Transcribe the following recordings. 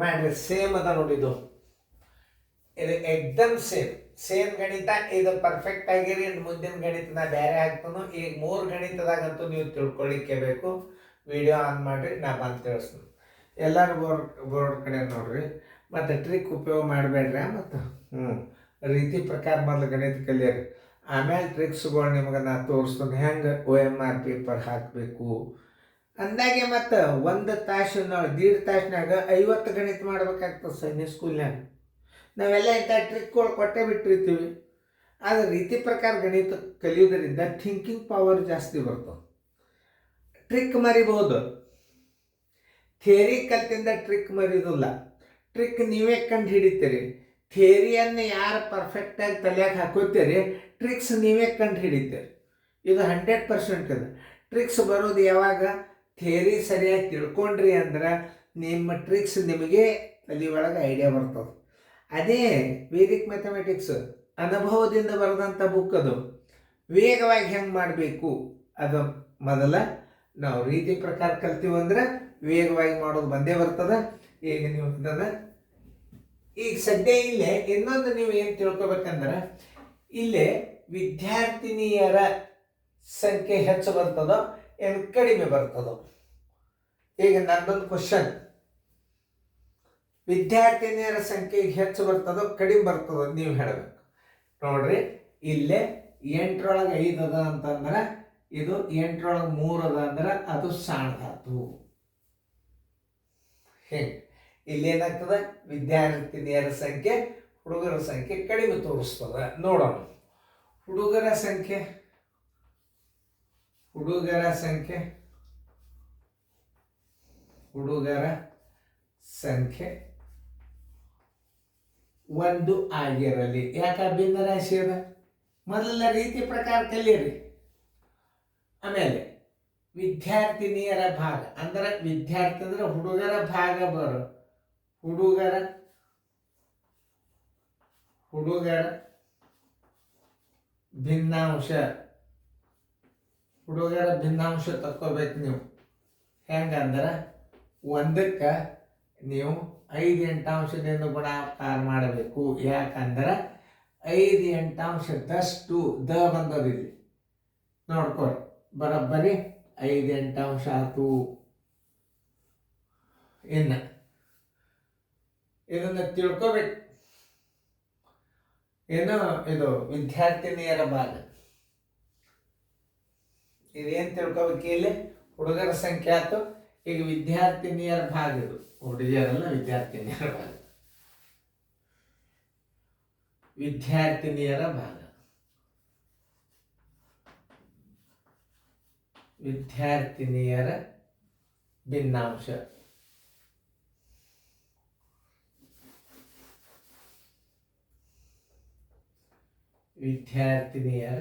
ಮಾಡ್ರಿ ಸೇಮ್ ಅದ ನೋಡಿ ಇದು ಎಕ್ದಮ್ ಸೇಮ್ ಗಣಿತ. ಇದು ಪರ್ಫೆಕ್ಟ್ ಆಗಿರಿ. ಮುಂದಿನ ಗಣಿತನ ಬೇರೆ ಆಗ್ತಾನು. ಈಗ 3 ಗಣಿತದಾಗಂತೂ ನೀವು ತಿಳ್ಕೊಳ್ಳಿಕ್ಕೆ ಬೇಕು. ವಿಡಿಯೋ ಆನ್ ಮಾಡಿರಿ, ನಾ ಬಂದು ತಿಳಿಸ್ತೀನಿ. ಎಲ್ಲರೂ ಬೋರ್ಡ್ ಕಡೆ ನೋಡ್ರಿ. ಮತ್ತು ಟ್ರಿಕ್ ಉಪಯೋಗ ಮಾಡಬೇಡ್ರಿ. ಮತ್ತು ರೀತಿ ಪ್ರಕಾರ ಮೊದಲು ಗಣಿತ ಕಲಿಯರಿ, ಆಮೇಲೆ ಟ್ರಿಕ್ಸ್ಗಳು ನಿಮ್ಗೆ ನಾ ತೋರಿಸ್ತೀನಿ ಹೆಂಗೆ OMR ಪೇಪರ್ ಹಾಕಬೇಕು ಅಂದಾಗೆ. ಮತ್ತು 1 ತಾಸು ನಾವು 1.5 ತಾಸಿನಾಗ 50 ಗಣಿತ ಮಾಡ್ಬೇಕಾಗ್ತದೆ ಸೈನ್ಸ್ ಸ್ಕೂಲ್ನಾಗ. ನಾವೆಲ್ಲ ಇಂಥ ಟ್ರಿಕ್ಗಳು ಕೊಟ್ಟೇ ಬಿಟ್ಟಿರ್ತೀವಿ. ಆದರೆ ರೀತಿ ಪ್ರಕಾರ ಗಣಿತ ಕಲಿಯೋದ್ರಿಂದ ಥಿಂಕಿಂಗ್ ಪವರ್ ಜಾಸ್ತಿ ಬರ್ತದೆ. ಟ್ರಿಕ್ ಮರಿಬಹುದು, ಥಿಯರಿ ಕಲ್ತಿಂದ ಟ್ರಿಕ್ ಮರಿಯೋದಿಲ್ಲ. ಟ್ರಿಕ್ ನೀವೇ ಕಂಡು ಹಿಡಿತೀರಿ. ಥಿಯರಿಯನ್ನು ಯಾರು ಪರ್ಫೆಕ್ಟಾಗಿ ತಲೆಯಾಗಿ ಹಾಕೋತೀರಿ, ಟ್ರಿಕ್ಸ್ ನೀವೇ ಕಂಡು ಹಿಡಿತೀರಿ. ಇದು 100% ಇದೆ. ಟ್ರಿಕ್ಸ್ ಬರೋದು ಯಾವಾಗ ಥಿಯರಿ ಸರಿಯಾಗಿ ತಿಳ್ಕೊಂಡ್ರಿ ಅಂದ್ರೆ ನಿಮ್ಮ ಟ್ರಿಕ್ಸ್ ನಿಮಗೆ ತಲೆ ಒಳಗೆ ಐಡಿಯಾ ಬರ್ತದೆ. ಅದೇ ವೇದಿಕ್ ಮ್ಯಾಥಮೆಟಿಕ್ಸ್ ಅನುಭವದಿಂದ ಬರೆದಂಥ ಬುಕ್. ಅದು ವೇಗವಾಗಿ ಹೆಂಗೆ ಮಾಡಬೇಕು ಅದು ಮೊದಲ ನಾವು ರೀತಿ ಪ್ರಕಾರ ಕಲ್ತೀವಂದ್ರೆ ವೇಗವಾಗಿ ಮಾಡೋದು ಬಂದೇ ಬರ್ತದೆ. ಈಗ ನೀವು ಅದನ್ನು ಈಗ ಸದ್ಯ ಇಲ್ಲೇ ಇನ್ನೊಂದು ನೀವು ಏನು ತಿಳ್ಕೊಬೇಕಂದ್ರೆ, ಇಲ್ಲೇ ವಿದ್ಯಾರ್ಥಿನಿಯರ ಸಂಖ್ಯೆ ಹೆಚ್ಚು ಬರ್ತದೋ ಏನು ಕಡಿಮೆ ಬರ್ತದೋ. ಈಗ ನನ್ನೊಂದು ಕ್ವಶನ್, ವಿದ್ಯಾರ್ಥಿನಿಯರ ಸಂಖ್ಯೆ ಹೆಚ್ಚು ಬರ್ತದೋ ಕಡಿಮೆ ಬರ್ತದೋ ನೀವು ಹೇಳಬೇಕು. ನೋಡ್ರಿ, ಇಲ್ಲೇ 8ರೊಳಗೆ 5 ಅದ ಅಂತಂದ್ರೆ ಇದು 8ರೊಳಗೆ 3 ಅದ ಅಂದ್ರೆ ಅದು ಸಾಣದಾತು. ಹೆಂಗೆ ಇಲ್ಲೇನಾಗ್ತದೆ, ವಿದ್ಯಾರ್ಥಿನಿಯರ ಸಂಖ್ಯೆ ಹುಡುಗರ ಸಂಖ್ಯೆ ಕಡಿಮೆ ತೋರಿಸ್ತದೆ. ನೋಡೋಣ, ಹುಡುಗರ ಸಂಖ್ಯೆ 1 ಆಗಿರಲಿ. ಯಾಕೆ ಭಿನ್ನ ರಾಶಿ ಅದ? ಮೊದಲ ರೀತಿ ಪ್ರಕಾರ ಕಲಿಯಿರಿ. ಆಮೇಲೆ ವಿದ್ಯಾರ್ಥಿನಿಯರ ಭಾಗ ಅಂದ್ರೆ ವಿದ್ಯಾರ್ಥಿ ಅಂದ್ರೆ ಹುಡುಗರ ಭಾಗ ಬರೋ ಹುಡುಗರ ಭಿನ್ನಾಂಶ ತಕ್ಕೋಬೇಕು ನೀವು. ಹೆಂಗಂದ್ರೆ 1ಕ್ಕೆ ನೀವು 5 ಎಂಟಾಂಶದಿಂದ ಗುಣಾಕಾರ ಮಾಡಬೇಕು. ಯಾಕಂದ್ರೆ 5 ಎಂಟಾಂಶದಷ್ಟು ದ ಬಂದದಿಲ್ಲಿ ನೋಡ್ಕೊರಿ. ಬರೋಬ್ಬರಿ 5 ಎಂಟಾಂಶ ಆಯ್ತು. ಇನ್ನು ಇದನ್ನು ತಿಳ್ಕೊಬೇಕು. ಏನು ಇದು ವಿದ್ಯಾರ್ಥಿನಿಯರ ಭಾಗ. ಇದೇನು ತಿಳ್ಕೊಬೇಕು, ಇಲ್ಲಿ ಹುಡುಗರ ಸಂಖ್ಯೆ ಆಯ್ತು. ಈಗ ವಿದ್ಯಾರ್ಥಿನಿಯರ ಭಾಗ, ಇದು ಹುಡುಗಿಯರಲ್ಲ, ವಿದ್ಯಾರ್ಥಿನಿಯರ ಭಾಗ. ವಿದ್ಯಾರ್ಥಿನಿಯರ ಭಿನ್ನಾಂಶ. ವಿದ್ಯಾರ್ಥಿನಿಯರ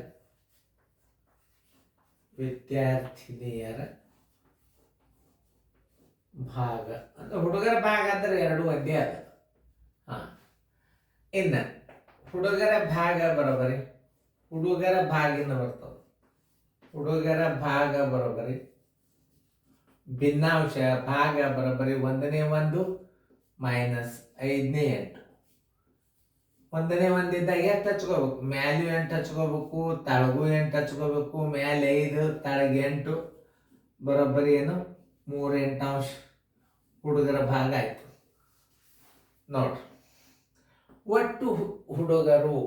ಭಾಗ ಅಂದ್ರೆ ಹುಡುಗರ ಭಾಗ ಅಂದ್ರೆ 2 ಒಂದೇ ಅದ. ಇನ್ನು ಹುಡುಗರ ಭಾಗ ಬರೋಬರಿ ಹುಡುಗರ ಭಾಗಿನ ಬರ್ತದೆ. ಹುಡುಗರ ಭಾಗ ಬರೋಬರಿ ಭಿನ್ನಾಂಶ ಭಾಗ ಬರೋಬರಿ 1ನೇ 1 ಮೈನಸ್ 5ನೇ 8. 1ನೇ 1 ಇದ್ದಾಗ ಎಷ್ಟು ಹಚ್ಕೋಬೇಕು? ಮ್ಯಾಲೂ 8 ಹಚ್ಕೋಬೇಕು, ತಳಗೂ 8 ಹಚ್ಕೋಬೇಕು. ಮ್ಯಾಲೆ 5, ತಳಗೆ 8 ಬರೋಬ್ಬರಿ ಏನು 3 ಎಂಟಾಂಶ ಹುಡುಗರ ಭಾಗ ಆಯ್ತು. ನೋಡ್ರಿ, ಒಟ್ಟು ಹುಡುಗರು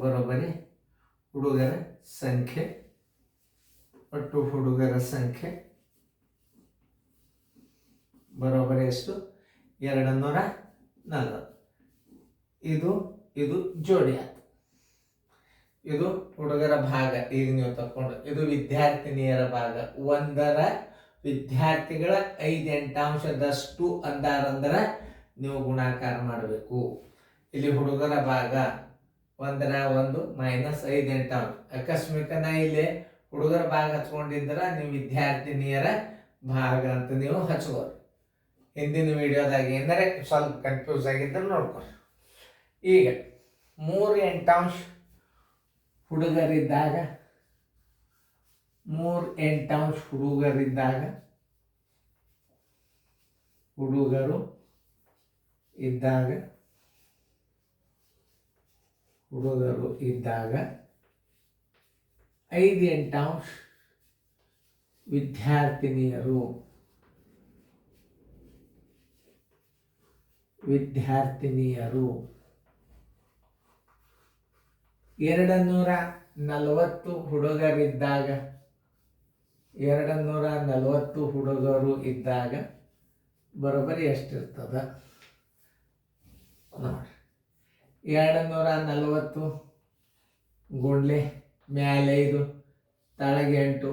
ಬರೋಬರಿ ಹುಡುಗರ ಸಂಖ್ಯೆ. ಒಟ್ಟು ಹುಡುಗರ ಸಂಖ್ಯೆ ಬರೋಬರಿ ಎಷ್ಟು? 240. ಇದು ಜೋಡಿ ಆಯ್ತು. ಇದು ಹುಡುಗರ ಭಾಗ. ಈಗ ನೀವು ತಕೊಂಡು ಇದು ವಿದ್ಯಾರ್ಥಿನಿಯರ ಭಾಗ. 1ರ ವಿದ್ಯಾರ್ಥಿಗಳ 5 ಎಂಟಾಂಶದಷ್ಟು ಅಂದಾರಂದ್ರೆ ನೀವು ಗುಣಾಕಾರ ಮಾಡಬೇಕು. ಇಲ್ಲಿ ಹುಡುಗರ ಭಾಗ 1ರ 1 ಮೈನಸ್ 5 ಎಂಟಾಂಶ. ಅಕಸ್ಮಾತ್ ನಾ ಇಲ್ಲಿ ಹುಡುಗರ ಭಾಗ ಹಚ್ಕೊಂಡಿದ್ರೆ ನೀವು ವಿದ್ಯಾರ್ಥಿನಿಯರ ಭಾಗ ಅಂತ ನೀವು ಹಚ್ಕೋರಿ. ಹಿಂದಿನ ವಿಡಿಯೋದಾಗ ಏನಾರೆ ಸ್ವಲ್ಪ ಕನ್ಫ್ಯೂಸ್ ಆಗಿದ್ದರೆ ನೋಡ್ಕೊರಿ. ಈಗ 3/8 ಹುಡುಗರಿದ್ದಾಗ 3/8 ಹುಡುಗರು ಇದ್ದಾಗ 5/8 ವಿದ್ಯಾರ್ಥಿನಿಯರು 240 ಹುಡುಗರಿದ್ದಾಗ 240 ಹುಡುಗರು ಇದ್ದಾಗ ಬರೋಬ್ಬರಿ ಎಷ್ಟಿರ್ತದ ನೋಡಿ. 240 ಗುಂಡ್ಲೆ ಮ್ಯಾಲೆ 5 ತಳಗೆ 8.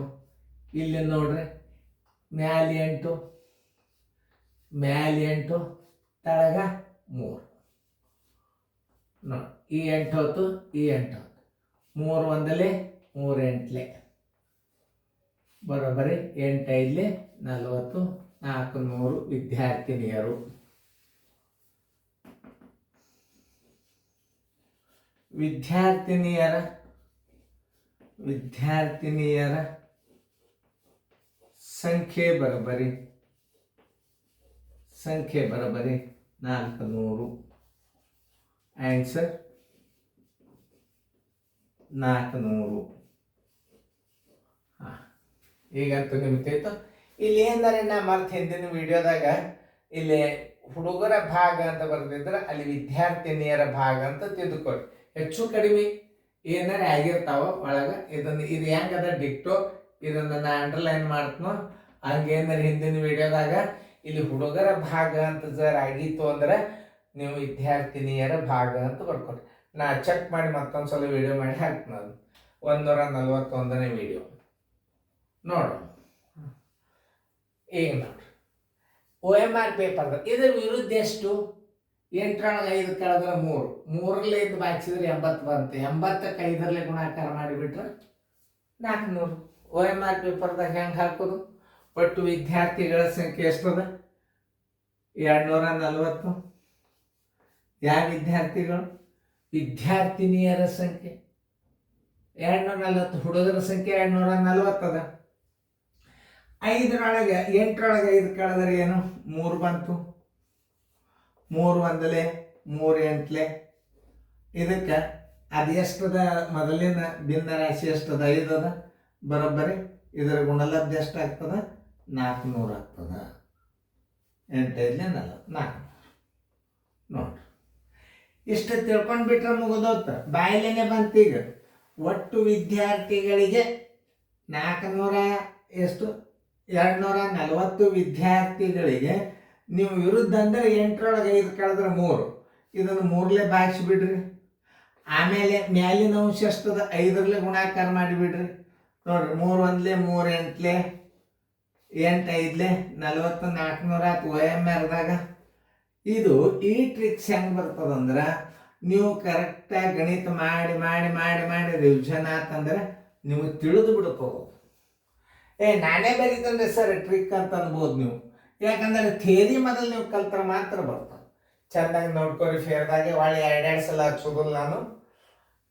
ಇಲ್ಲಿ ನೋಡ್ರಿ ಮ್ಯಾಲೆ 8 ತಳಗ 3 ನೋಡಿ. ಈ 8 ಹೊತ್ತು ಈ 8 ಹೊತ್ತು 3 1 3 8 ಬರೋಬ್ಬರಿ 8 5 40 400 ವಿದ್ಯಾರ್ಥಿನಿಯರು. ವಿದ್ಯಾರ್ಥಿನಿಯರ ಸಂಖ್ಯೆ ಬರೋಬ್ಬರಿ 400. ಆನ್ಸರ್ 400. ಈಗಂತೂ ನಿಮ್ಗೆ ತಿಳಿತು. ಇಲ್ಲಿ ಏನಂದರೆ ನಾ ಮತ್ತೆ ಹಿಂದಿನ ವಿಡಿಯೋದಾಗ ಇಲ್ಲಿ ಹುಡುಗರ ಭಾಗ ಅಂತ ಬರ್ತಿದ್ರೆ ಅಲ್ಲಿ ವಿದ್ಯಾರ್ಥಿನಿಯರ ಭಾಗ ಅಂತ ತಿಳ್ಕೊಳ್ಳಿ. ಹೆಚ್ಚು ಕಡಿಮೆ ಏನಾರ ಆಗಿರ್ತಾವ ಒಳಗೆ. ಇದು ಹೆಂಗದ ಡಿಕ್ಟೋ, ಇದನ್ನು ನಾ ಅಂಡರ್ಲೈನ್ ಮಾಡ್ತನೋ ಹಂಗೇನಾರ ಹಿಂದಿನ ವಿಡಿಯೋದಾಗ ಇಲ್ಲಿ ಹುಡುಗರ ಭಾಗ ಅಂತ ಜರ ಆಗಿತ್ತು ಅಂದ್ರೆ ನೀವು ವಿದ್ಯಾರ್ಥಿನಿಯರ ಭಾಗ ಅಂತ ಬರ್ಕೊಡಿ. ನಾ ಚೆಕ್ ಮಾಡಿ ಮತ್ತೊಂದ್ಸಲ ವಿಡಿಯೋ ಮಾಡಿ ಹಾಕ್ತೀನಿ. ಅದು 141ನೇ ವಿಡಿಯೋ ನೋಡು. ಈಗ ನೋಡ್ರಿ OMR ಪೇಪರ್ದ ಇದ್ರ ವಿರುದ್ಧ ಎಷ್ಟು? 8 5 ಕಳೆದ್ರೆ 3, 3ರಲ್ಲಿ 5 ಬಾಚಿದ್ರೆ 80 ಬಂತು. 80ಕ್ಕೆ 5ರಲ್ಲಿ ಗುಣಾಕಾರ ಮಾಡಿಬಿಟ್ರೆ 400. OMR ಪೇಪರ್ದಾಗ ಹೆಂಗೆ ಹಾಕೋದು? ಒಟ್ಟು ವಿದ್ಯಾರ್ಥಿಗಳ ಸಂಖ್ಯೆ ಎಷ್ಟದ? 240. ಯಾವ ವಿದ್ಯಾರ್ಥಿಗಳು? ವಿದ್ಯಾರ್ಥಿನಿಯರ ಸಂಖ್ಯೆ 240. ಹುಡುಗರ ಸಂಖ್ಯೆ 240 ಅದ. 5ರೊಳಗೆ 8ರೊಳಗೆ 5 ಕಳೆದ್ರೆ ಏನು? 3 ಬಂತು. 3 1 3 8. ಇದಕ್ಕೆ ಅದು ಎಷ್ಟದ? ಮೊದಲಿನ ಭಿನ್ನ ರಾಶಿ ಎಷ್ಟದ? 5 ಅದ. ಬರೋಬ್ಬರಿ ಇದರ ಗುಣಲಬ್ಧ ಎಷ್ಟಾಗ್ತದ? 400 ಆಗ್ತದ. 8 5 400 ನೋಡ್ರಿ. ಇಷ್ಟು ತಿಳ್ಕೊಂಡ್ಬಿಟ್ರೆ ಮುಗಿದೋತ. ಬಾಯಿಲೇನೆ ಬಂತು. ಈಗ ಒಟ್ಟು ವಿದ್ಯಾರ್ಥಿಗಳಿಗೆ 400 ಎಷ್ಟು? 240 ವಿದ್ಯಾರ್ಥಿಗಳಿಗೆ ನೀವು ವಿರುದ್ಧ ಅಂದರೆ 8ರೊಳಗೆ 5 ಕಳೆದ್ರೆ 3. ಇದನ್ನು 3ಲೆ ಬಾಗಿಸಿಬಿಡ್ರಿ. ಆಮೇಲೆ ಮ್ಯಾಲಿನ ಅಂಶ ಎಷ್ಟದ? 5ರಲ್ಲಿ ಗುಣಾಕಾರ ಮಾಡಿಬಿಡ್ರಿ. ನೋಡ್ರಿ 3 1 3 8 8 5 40 400 ಆಯ್ತು. OMRದಾಗ ಇದು ಈ ಟ್ರಿಕ್ಸ್ ಹೆಂಗೆ ಬರ್ತದಂದ್ರೆ ನೀವು ಕರೆಕ್ಟಾಗಿ ಗಣಿತ ಮಾಡಿ ಮಾಡಿ ಮಾಡಿ ಮಾಡಿ ರಿವಿಷನ್ ಆತಂದ್ರೆ ನಿಮಗೆ ತಿಳಿದು ಬಿಡ್ತದೆ. ನಾನೇ ಬರೀತಂದ್ರೆ ಸರ್ ಟ್ರಿಕ್ ಅಂತ ಅನ್ಬೋದು ನೀವು. ಯಾಕಂದ್ರೆ ಥಿಯರಿ ಮೊದಲು ನೀವು ಕಲ್ತ್ರೆ ಮಾತ್ರ ಬರ್ತದೆ. ಚೆಂದಾಗಿ ನೋಡ್ಕೊರಿ. ಫೇರ್ದಾಗೆ ಒಳ್ಳೆ 2 ಸಲ ಹಚ್ಚೋದಿಲ್ಲ ನಾನು.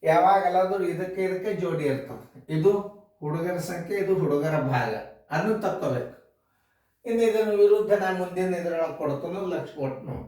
ಯಾವಾಗಲ್ಲಾದ್ರೂ ಇದಕ್ಕೆ ಜೋಡಿ ಇರ್ತದೆ. ಇದು ಹುಡುಗರ ಸಂಖ್ಯೆ, ಇದು ಹುಡುಗರ ಭಾಗ. ಅದನ್ನು ತಕ್ಕೋಬೇಕು. ಇನ್ನು ಇದನ್ನು ವಿರುದ್ಧ ನಾನು ಮುಂದಿನ ಇದ್ರೊಳಗೆ ಕೊಡ್ತೀನಿ. ಲಕ್ಷ ಕೊಟ್ಟು ನೋಡಿ.